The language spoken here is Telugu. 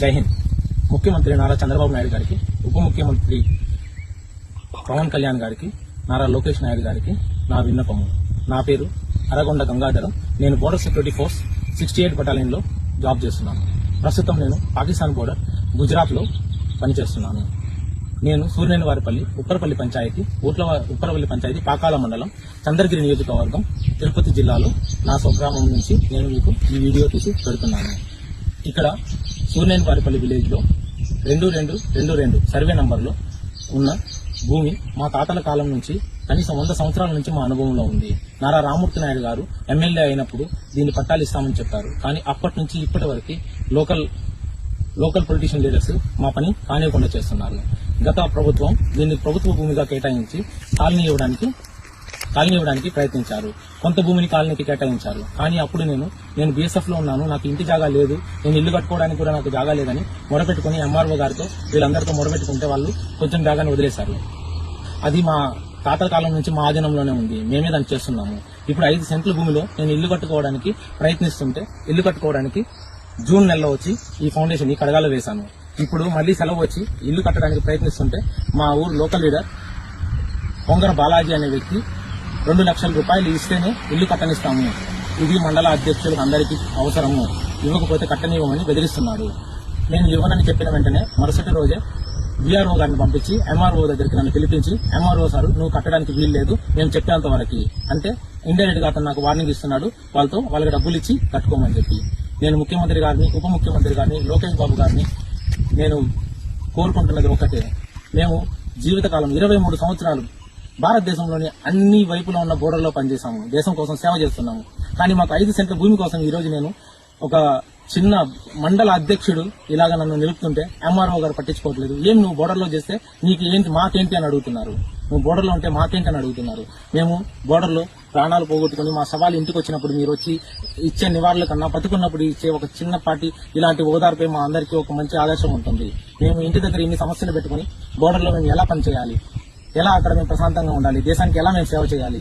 జై హింద్. ముఖ్యమంత్రి నారా చంద్రబాబు నాయుడు గారికి, ఉప ముఖ్యమంత్రి పవన్ కళ్యాణ్ గారికి, నారా లోకేష్ నాయుడు గారికి నా విన్నపము. నా పేరు అరగొండ గంగాధరం. నేను బోర్డర్ సెక్యూరిటీ ఫోర్స్ 68 బటాలియన్ లో జాబ్ చేస్తున్నాను. ప్రస్తుతం నేను పాకిస్తాన్ బోర్డర్ గుజరాత్ లో పనిచేస్తున్నాను. నేను సూర్యనేనివారిపల్లి ఉప్పరపల్లి పంచాయతీ ఉప్పరపల్లి పంచాయతీ పాకాల మండలం చంద్రగిరి నియోజకవర్గం తిరుపతి జిల్లాలో నా స్వగ్రామం నుంచి నేను మీకు ఈ వీడియో తీసి పెడుతున్నాను. ఇక్కడ సూర్యనేనివారిపల్లి విలేజ్ లో 2222 సర్వే నంబర్లో ఉన్న భూమి మా తాతల కాలం నుంచి కనీసం 100 సంవత్సరాల నుంచి మా అనుభవంలో ఉంది. నారా రామ్మూర్తి నాయుడు గారు ఎమ్మెల్యే అయినప్పుడు దీన్ని పట్టాలు ఇస్తామని చెప్పారు. కానీ అప్పటి నుంచి ఇప్పటి వరకు లోకల్ పొలిటీషియన్ లీడర్స్ మా పని కానివ్వకుండా చేస్తున్నారు. గత ప్రభుత్వం దీన్ని ప్రభుత్వ భూమిగా కేటాయించి కాలనీ ఇవ్వడానికి ప్రయత్నించారు. కొంత భూమిని కాలనీకి కేటాయించారు. కానీ అప్పుడు నేను బీఎస్ఎఫ్ లో ఉన్నాను, నాకు ఇంటి జాగా లేదు, నేను ఇల్లు కట్టుకోవడానికి కూడా నాకు జాగా లేదని మొరపెట్టుకుని ఎంఆర్ఓ గారితో వీళ్ళందరితో మొరపెట్టుకుంటే వాళ్ళు కొంచెం జాగాని వదిలేశారు. అది మా తాతల కాలం నుంచి మా ఆధీనంలోనే ఉంది. మేమే దాన్ని చేస్తున్నాము. ఇప్పుడు 5 సెంట్ల భూమిలో నేను ఇల్లు కట్టుకోవడానికి ప్రయత్నిస్తుంటే ఇల్లు కట్టుకోవడానికి జూన్ నెలలో వచ్చి ఈ ఫౌండేషన్ ఈ కడగాలో వేశాను. ఇప్పుడు మళ్లీ సెలవు వచ్చి ఇల్లు కట్టడానికి ప్రయత్నిస్తుంటే మా ఊరు లోకల్ లీడర్ పొంగర బాలాజీ అనే వ్యక్తి 2 లక్షల రూపాయలు ఇస్తేనే ఇల్లు కట్టనిస్తాము, ఇది మండల అధ్యక్షులకు అందరికీ అవసరము, ఇవ్వకపోతే కట్టనివ్వమని బెదిరిస్తున్నాడు. నేను ఇవ్వనని చెప్పిన వెంటనే మరుసటి రోజే వీఆర్ఓ గారిని పంపించి ఎంఆర్ఓ దగ్గరికి నన్ను పిలిపించి, ఎంఆర్ఓ సార్ నువ్వు కట్టడానికి వీలు లేదు, మేము చెప్పేంత వరకు అంటే ఇండైరెక్ట్ గా అతను నాకు వార్నింగ్ ఇస్తున్నాడు. వాళ్ళకి డబ్బులు ఇచ్చి కట్టుకోమని చెప్పి. నేను ముఖ్యమంత్రి గారిని, ఉప ముఖ్యమంత్రి గారిని, లోకేష్ బాబు గారిని నేను కోరుకుంటున్నది ఒకటే. మేము జీవితకాలం 23 సంవత్సరాలు భారతదేశంలోని అన్ని వైపులో ఉన్న బోర్డర్లో పనిచేశాము, దేశం కోసం సేవ చేస్తున్నాము. కానీ మాకు 5 సెంట్ల భూమి కోసం ఈ రోజు నేను ఒక చిన్న మండల అధ్యక్షుడు ఇలాగ నన్ను నిలుపుతుంటే ఎంఆర్ఓ గారు పట్టించుకోవట్లేదు. ఏం నువ్వు బోర్డర్లో చేస్తే నీకు ఏంటి, మాకేంటి అని అడుగుతున్నారు. నువ్వు బోర్డర్లో ఉంటే మాకేంటి అని అడుగుతున్నారు. మేము బోర్డర్లో ప్రాణాలు పోగొట్టుకుని మా సవాలు ఇంటికి వచ్చినప్పుడు మీరు వచ్చి ఇచ్చే నివారణల కన్నా బతుకున్నప్పుడు ఇచ్చే ఒక చిన్నపాటి ఇలాంటి ఓదార్పై మా అందరికీ ఒక మంచి ఆదర్శం ఉంటుంది. మేము ఇంటి దగ్గర ఇన్ని సమస్యలు పెట్టుకుని బోర్డర్లో మేము ఎలా పనిచేయాలి, ఎలా అక్కడ మేము ప్రశాంతంగా ఉండాలి, దేశానికి ఎలా మేము సేవ చేయాలి,